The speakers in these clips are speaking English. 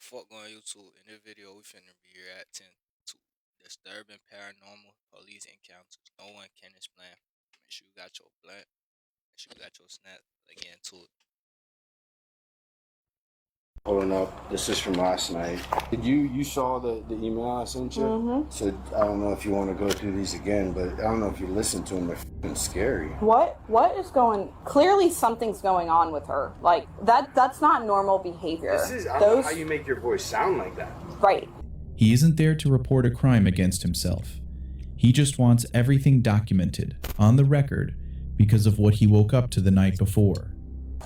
fuck going YouTube? In this video, we finna be reacting to disturbing paranormal police encounters no one can explain. Make sure you got your blunt. Make sure you got your snap. Let's get into it. Pulling up. This is from last night. Did you saw the email I sent you? Mm-hmm. So I don't know if you want to go through these again, but I don't know if you listened to them. They're f***ing scary. What is going? Clearly, something's going on with her. Like that's not normal behavior. I don't know how you make your voice sound like that. Right. He isn't there to report a crime against himself. He just wants everything documented, on the record, because of what he woke up to the night before.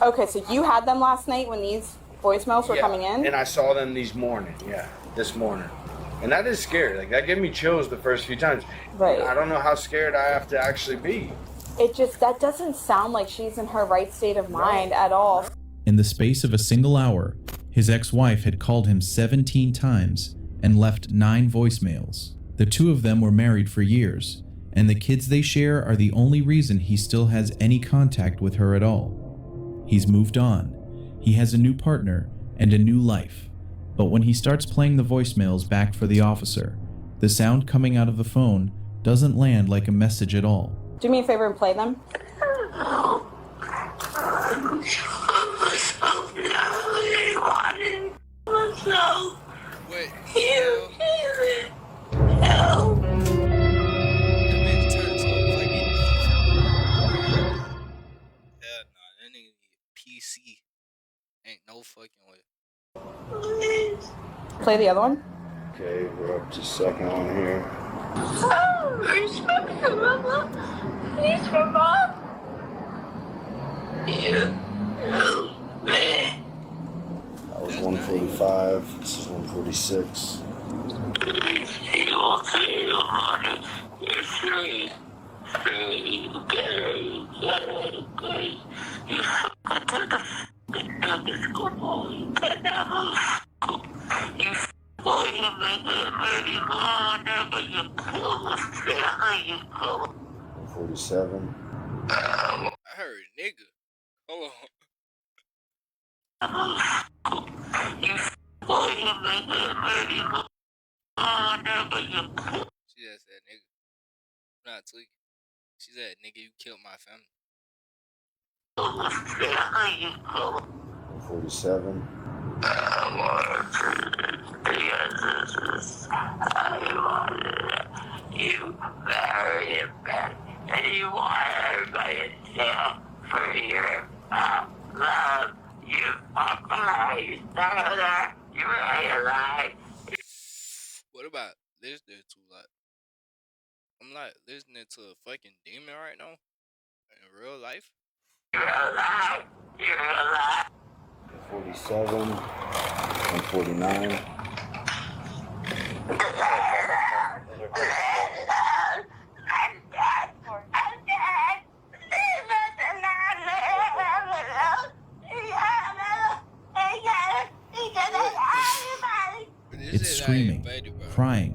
Okay, so you had them last night when these voicemails were coming in? And I saw them this morning. And that is scary. Like, that gave me chills the first few times. Right. I don't know how scared I have to actually be. That doesn't sound like she's in her right state of mind at all. In the space of a single hour, his ex-wife had called him 17 times and left 9 voicemails. The two of them were married for years, and the kids they share are the only reason he still has any contact with her at all. He's moved on. He has a new partner and a new life. But when he starts playing the voicemails back for the officer, the sound coming out of the phone doesn't land like a message at all. Do me a favor and play them. Wait. Hell nah, that nigga need PC. Ain't no fucking way. Play the other one. Okay, we're up to second one here. That was 145. This is 146. $47. I heard nigga. Hold on. She just said nigga. I'm not tweaking. She said nigga, you killed my family. 47. You married him back, and you want everybody to jail for your love. You fuck lie. You started that. You really lie. What about listening to like? I'm like listening to a fucking demon right now in real life. You're a lie. You're a lie. 47. 149. It's screaming, crying,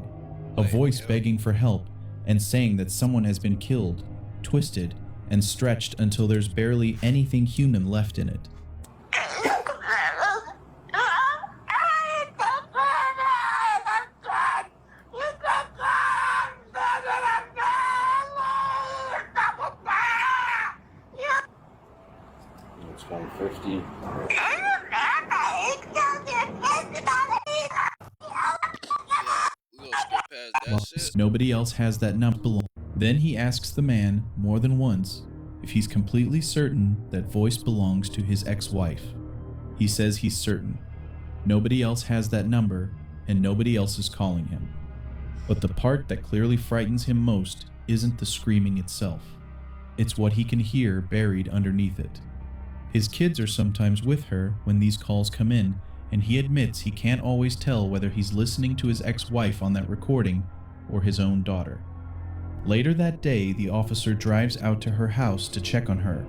a voice begging for help and saying that someone has been killed, twisted, and stretched until there's barely anything human left in it. It's 150. We gonna skip past that While shit. nobody else has that number. Then he asks the man more than once if he's completely certain that voice belongs to his ex-wife. He says he's certain. Nobody else has that number and nobody else is calling him. But the part that clearly frightens him most isn't the screaming itself. It's what he can hear buried underneath it. His kids are sometimes with her when these calls come in, and he admits he can't always tell whether he's listening to his ex-wife on that recording or his own daughter. Later that day, the officer drives out to her house to check on her.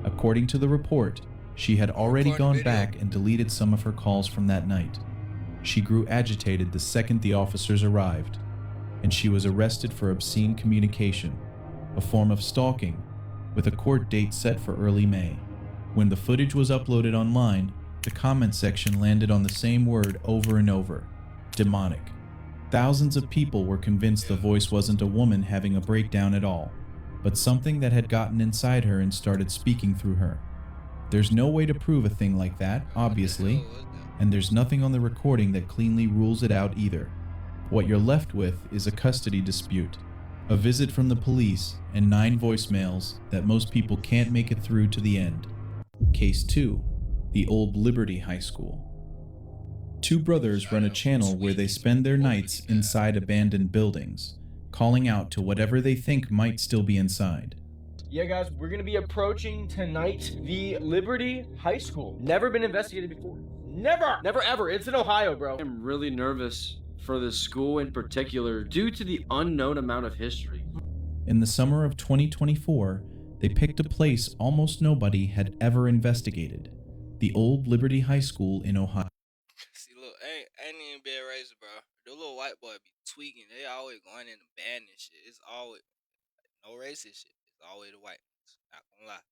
According to the report, she had already gone back and deleted some of her calls from that night. She grew agitated the second the officers arrived, and she was arrested for obscene communication, a form of stalking, with a court date set for early May. When the footage was uploaded online, the comment section landed on the same word over and over: demonic. Thousands of people were convinced the voice wasn't a woman having a breakdown at all, but something that had gotten inside her and started speaking through her. There's no way to prove a thing like that, obviously, and there's nothing on the recording that cleanly rules it out either. What you're left with is a custody dispute, a visit from the police, and 9 voicemails that most people can't make it through to the end. Case 2. The Old Liberty High School. 2 brothers run a channel where they spend their nights inside abandoned buildings, calling out to whatever they think might still be inside. Yeah, guys, we're gonna be approaching tonight the Liberty High School. Never been investigated before. Never ever. It's in Ohio, bro. I'm really nervous for this school in particular due to the unknown amount of history. In the summer of 2024, they picked a place almost nobody had ever investigated: the Old Liberty High School in Ohio. See, look, ain't even been racist, bro. The little white boy be tweaking. They always going in the band and shit. It's always no racist shit. It's always the white ones. Not gonna lie.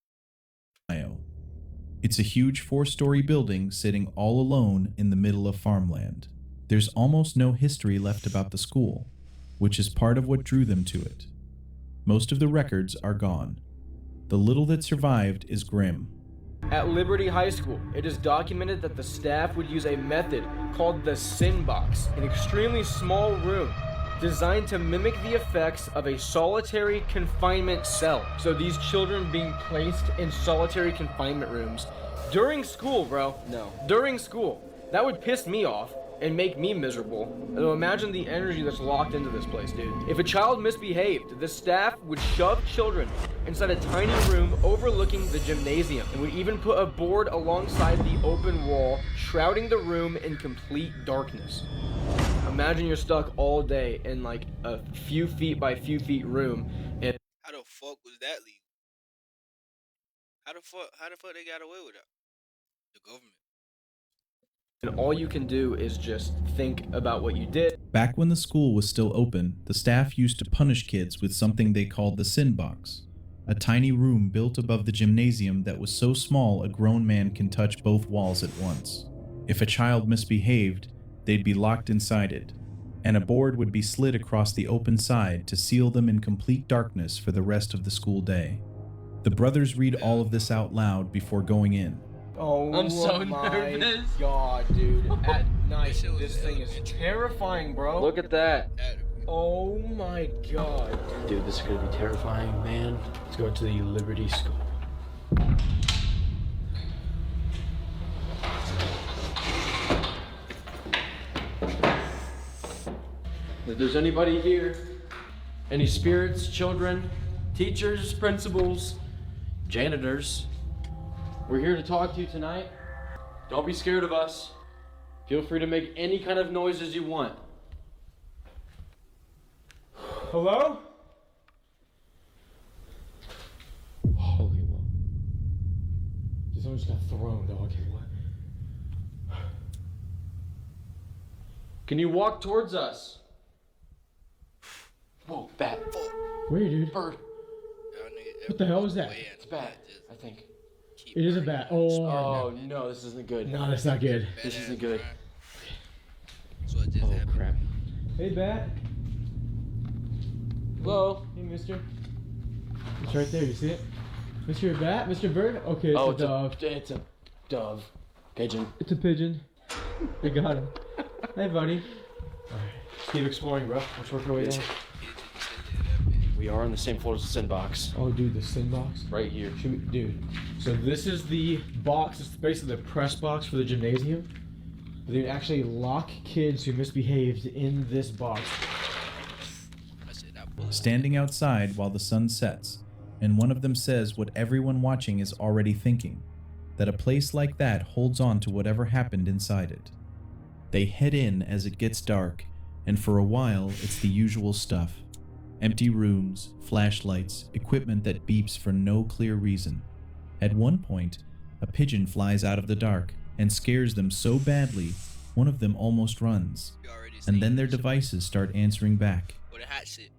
Ohio. It's a huge 4-story building sitting all alone in the middle of farmland. There's almost no history left about the school, which is part of what drew them to it. Most of the records are gone. The little that survived is grim. At Liberty High School, it is documented that the staff would use a method called the sin box, an extremely small room designed to mimic the effects of a solitary confinement cell. So these children being placed in solitary confinement rooms during school, bro. No. During school. That would piss me off and make me miserable. So imagine the energy that's locked into this place, dude. If a child misbehaved, the staff would shove children inside a tiny room overlooking the gymnasium and would even put a board alongside the open wall, shrouding the room in complete darkness. Imagine you're stuck all day in like a few feet by few feet room and How the fuck was that legal? How the fuck they got away with that? The government. all you can do is just think about what you did. Back when the school was still open, the staff used to punish kids with something they called the sin box, a tiny room built above the gymnasium that was so small a grown man can touch both walls at once. If a child misbehaved, they'd be locked inside it, and a board would be slid across the open side to seal them in complete darkness for the rest of the school day. The brothers read all of this out loud before going in. Oh, I'm so my nervous. God, dude. At night, shit was this thing is elementary. terrifying, bro. Look at that. Oh my God. Dude, this is gonna be terrifying, man. Let's go to the Liberty School. If there's anybody here, any spirits, children, teachers, principals, janitors, we're here to talk to you tonight. Don't be scared of us. Feel free to make any kind of noises you want. Hello? Holy well. Someone just got thrown, dog. What? Can you walk towards us? Whoa, bat. Where, dude? Bird. What the hell was that? It's a bat, I think. It is a bat. Oh, Oh, no, this isn't good. no, that's not good. This isn't good. So it just Oh, happened. crap. Hey, bat. Hello? Hey, mister. It's right there, you see it? Mr. Bat? Mr. Bird? Okay, it's Oh, a dove. it's a dove. Pigeon. It's a pigeon. We got him. Hey, buddy. Alright, keep exploring, bro. Let's work our way down. We are on the same floor as the sin box. Oh, dude, the sin box? Right here. Dude, so this is the box. It's basically the press box for the gymnasium. They actually lock kids who misbehaved in this box. Standing outside while the sun sets, and one of them says what everyone watching is already thinking, that a place like that holds on to whatever happened inside it. They head in as it gets dark, and for a while it's the usual stuff. Empty rooms, flashlights, equipment that beeps for no clear reason. At one point, a pigeon flies out of the dark and scares them so badly, one of them almost runs. You already And then seen their this shit devices start answering back. with a hot shit.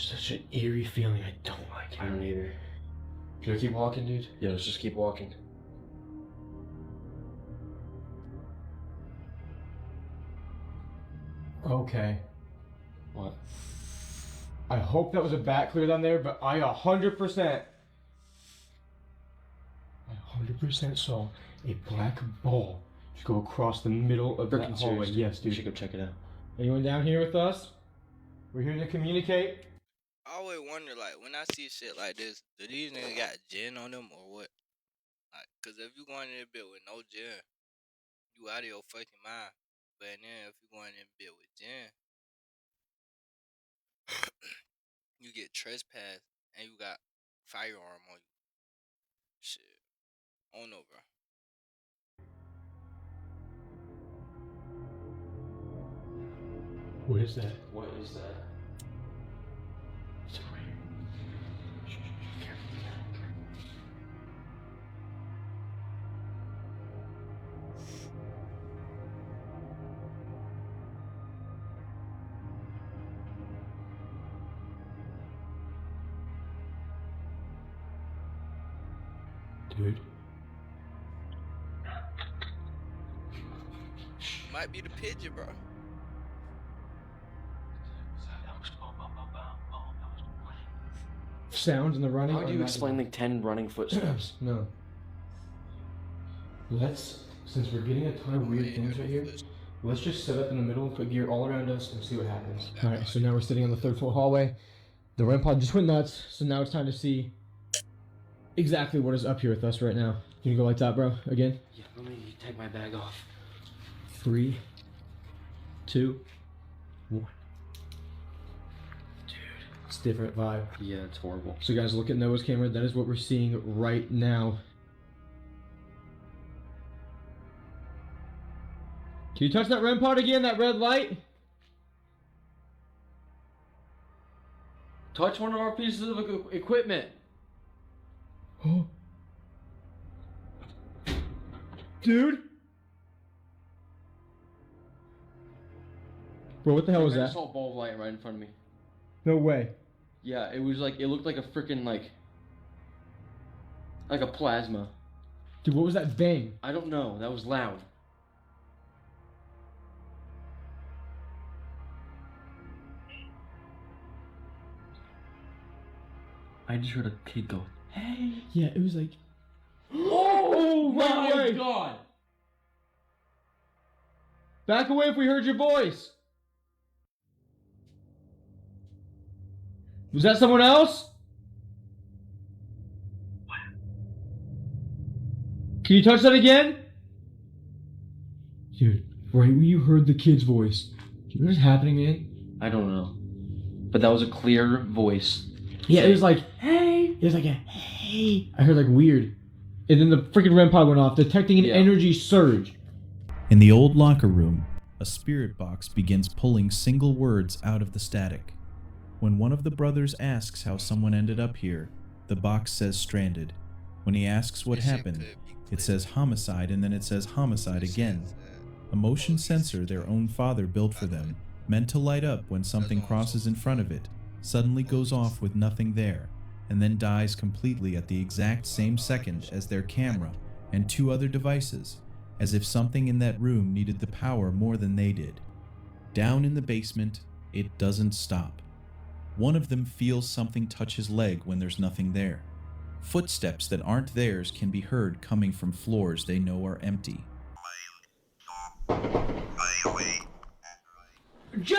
Such an eerie feeling. I don't like it. I don't either. Can we keep walking, dude? Yeah, let's just keep walking. Okay. What? I hope that was a bat clear down there, but I 100% saw a black ball just go across the middle of that Freaking hallway. serious. Yes, We dude. should go check it out. Anyone down here with us? We're here to communicate. I always wonder, like, when I see shit like this, do these niggas got gin on them or what? Like, cause if you going in the bit with no gin, you out of your fucking mind. But then if you going in the bit with gin, you get trespassed and you got firearm on you. Shit. I don't know, bro. What is that? What is that? It's over here. Shh, shh, shh, careful. Dude. Might be the pigeon, bro. Sounds in the running. How do you explain like 10 running footsteps? No. Since we're getting a ton of weird things right here, let's just set up in the middle, put gear all around us, and see what happens. Alright, so now we're sitting on the 3rd floor hallway. The REM pod just went nuts, so now it's time to see exactly what is up here with us right now. Can you go like that, bro? Again? Yeah, let me take my bag off. 3, 2, 1. Dude. It's a different vibe. Yeah, it's horrible. So guys, look at Noah's camera. That is what we're seeing right now. Can you touch that REM pod again, that red light? Touch one of our pieces of equipment. Oh. Dude? Bro, what the hell was I that? saw a ball of light right in front of me. No way. Yeah, it was like, it looked like a freaking like a plasma. Dude, what was that bang? I don't know, that was loud. I just heard a kid go, hey. Yeah, it was like... Oh my my god! Back away if we heard your voice! Was that someone else? Can you touch that again? Dude, right when you heard the kid's voice, do you know what's happening, man? I don't know. But that was a clear voice. Yeah, it was like, hey! It was like a, hey! I heard like weird. And then the freaking REM pod went off, detecting an energy surge. In the old locker room, a spirit box begins pulling single words out of the static. When one of the brothers asks how someone ended up here, the box says stranded. When he asks what happened, it says homicide, and then it says homicide again. A motion sensor their own father built for them, meant to light up when something crosses in front of it, suddenly goes off with nothing there, and then dies completely at the exact same second as their camera and 2 other devices, as if something in that room needed the power more than they did. Down in the basement, it doesn't stop. One of them feels something touch his leg when there's nothing there. Footsteps that aren't theirs can be heard coming from floors they know are empty. Jake!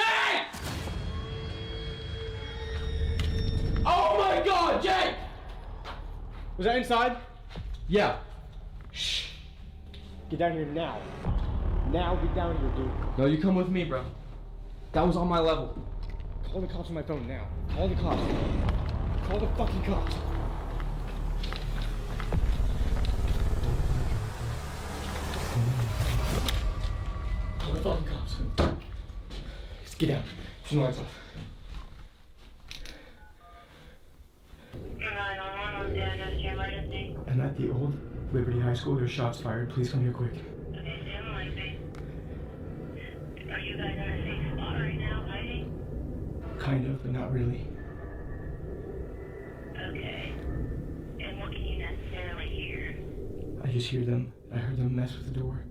Oh my god, Jake! Was that inside? Yeah. Shh. Get down here now. Now get down here, dude. No, you come with me, bro. That was on my level. Call the cops on my phone now. Call the cops. Call the fucking cops. Call the fucking cops. Let's get out. Turn the lights off. 911, what's the address to your emergency? I'm at the old Liberty High School. There's shots fired. Please come here quick. Okay, stand by, please. Are you guys in a safe spot right now, hiding? Kind of, but not really. I just hear them. I heard them mess with the door.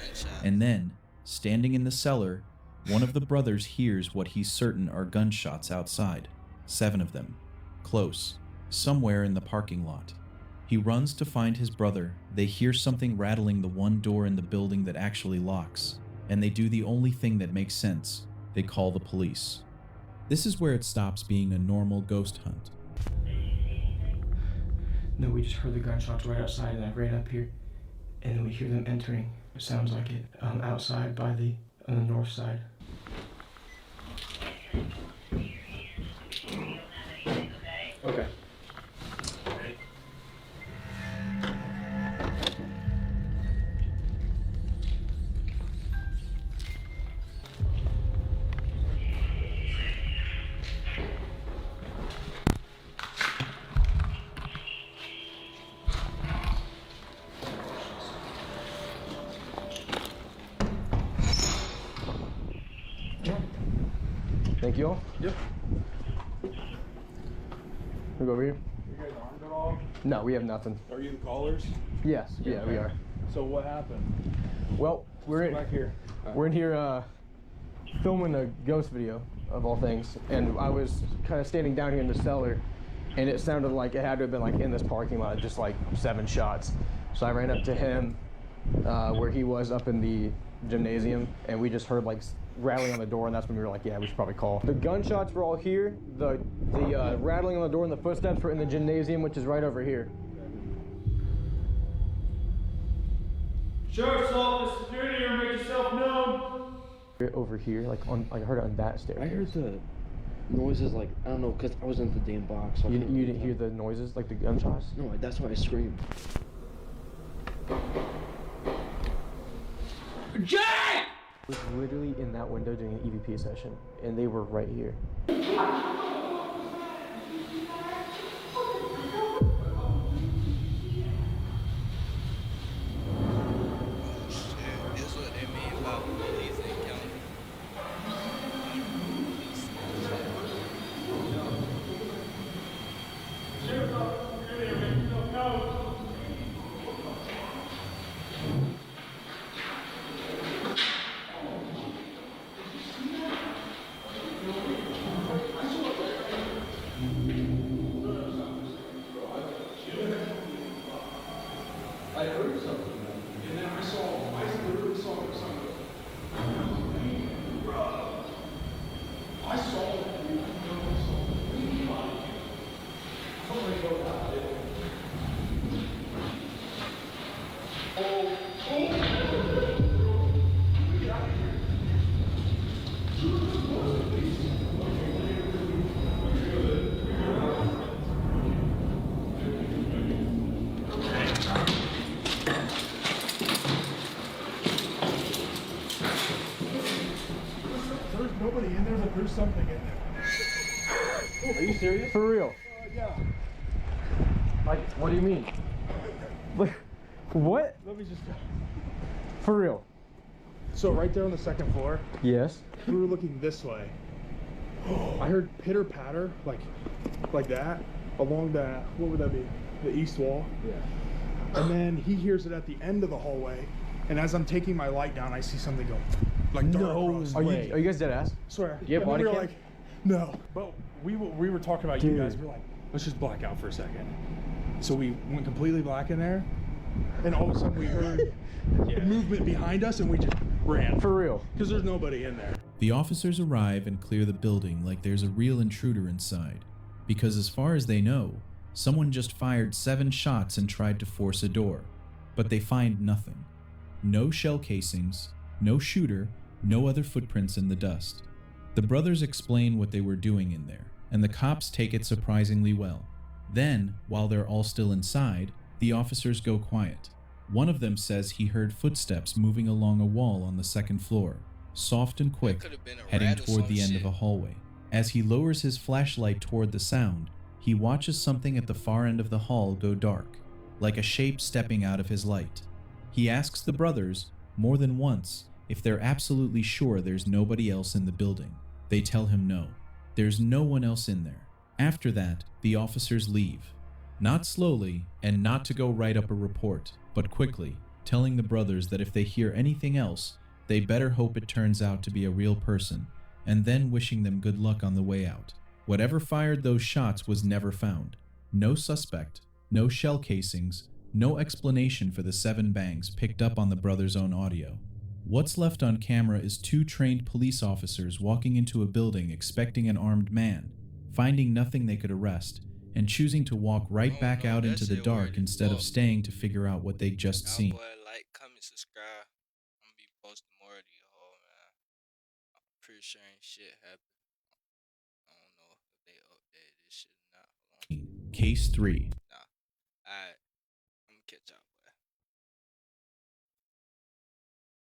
Gunshot. And then, standing in the cellar, one of the brothers hears what he's certain are gunshots outside. 7 of them. Close. Somewhere in the parking lot. He runs to find his brother. They hear something rattling the one door in the building that actually locks. And they do the only thing that makes sense. They call the police. This is where it stops being a normal ghost hunt. No, we just heard the gunshots right outside, and I ran up here, and then we hear them entering. It sounds like it. Outside by on the north side. Okay. Thank you all. Yep. We go over here. You guys armed at all? No, we have nothing. Are you the callers? Yes, yeah, we are. So what happened? Well, we're Back here. in here filming a ghost video of all things, and I was kind of standing down here in the cellar, and it sounded like it had to have been like in this parking lot, just like 7 shots. So I ran up to him where he was up in the gymnasium, and we just heard like rattling on the door, and that's when we were like, yeah, we should probably call. The gunshots were all here. The rattling on the door and the footsteps were in the gymnasium, which is right over here. Sheriff's office, security, or make yourself known. Over here, like I heard it on that staircase. I heard the noises, like, I don't know, because I was in the damn box. So You didn't hear the noises, like the gunshots? No, that's why I screamed. Jay! I was literally in that window doing an EVP session, and they were right here. This is what they mean about police encounter. I heard something, and then I literally saw something. I saw it. Somebody go out there. There's nobody in there, but there's something in there. Are you serious? For real? Yeah. Like, what do you mean? Like, what? Let me just. For real? So right there on the second floor, Yes. we were looking this way. I heard pitter patter, like that, along that. What would that be? The east wall. Yeah. And then he hears it at the end of the hallway. And as I'm taking my light down, I see something go like dark across. Are you guys dead ass? Swear. Do you have And then body we were cam? like, no. But we were talking about you Dude. guys. We're like, let's just black out for a second. So we went completely black in there, and all of a sudden we heard movement behind us, and we just ran For real? because there's nobody in there. The officers arrive and clear the building like there's a real intruder inside, because as far as they know, someone just fired 7 shots and tried to force a door, but they find nothing. No shell casings, no shooter, no other footprints in the dust. The brothers explain what they were doing in there, and the cops take it surprisingly well. Then, while they're all still inside, the officers go quiet. One of them says he heard footsteps moving along a wall on the second floor, soft and quick, Could've been a heading rat or toward some the end shit. of a hallway. As he lowers his flashlight toward the sound, he watches something at the far end of the hall go dark, like a shape stepping out of his light. He asks the brothers, more than once, if they're absolutely sure there's nobody else in the building. They tell him no. There's no one else in there. After that, the officers leave. Not slowly, and not to go write up a report, but quickly, telling the brothers that if they hear anything else, they better hope it turns out to be a real person, and then wishing them good luck on the way out. Whatever fired those shots was never found. No suspect, no shell casings, no explanation for the 7 bangs picked up on the brothers' own audio. What's left on camera is 2 trained police officers walking into a building expecting an armed man, finding nothing they could arrest, and choosing to walk right back out into the dark instead of staying to figure out what they'd just seen. Boy, like, comment, subscribe. I'm gonna be posting more of these whole, man. I'm pretty sure ain't shit happened. I don't know if they updated this shit or not. Hold on. Case 3.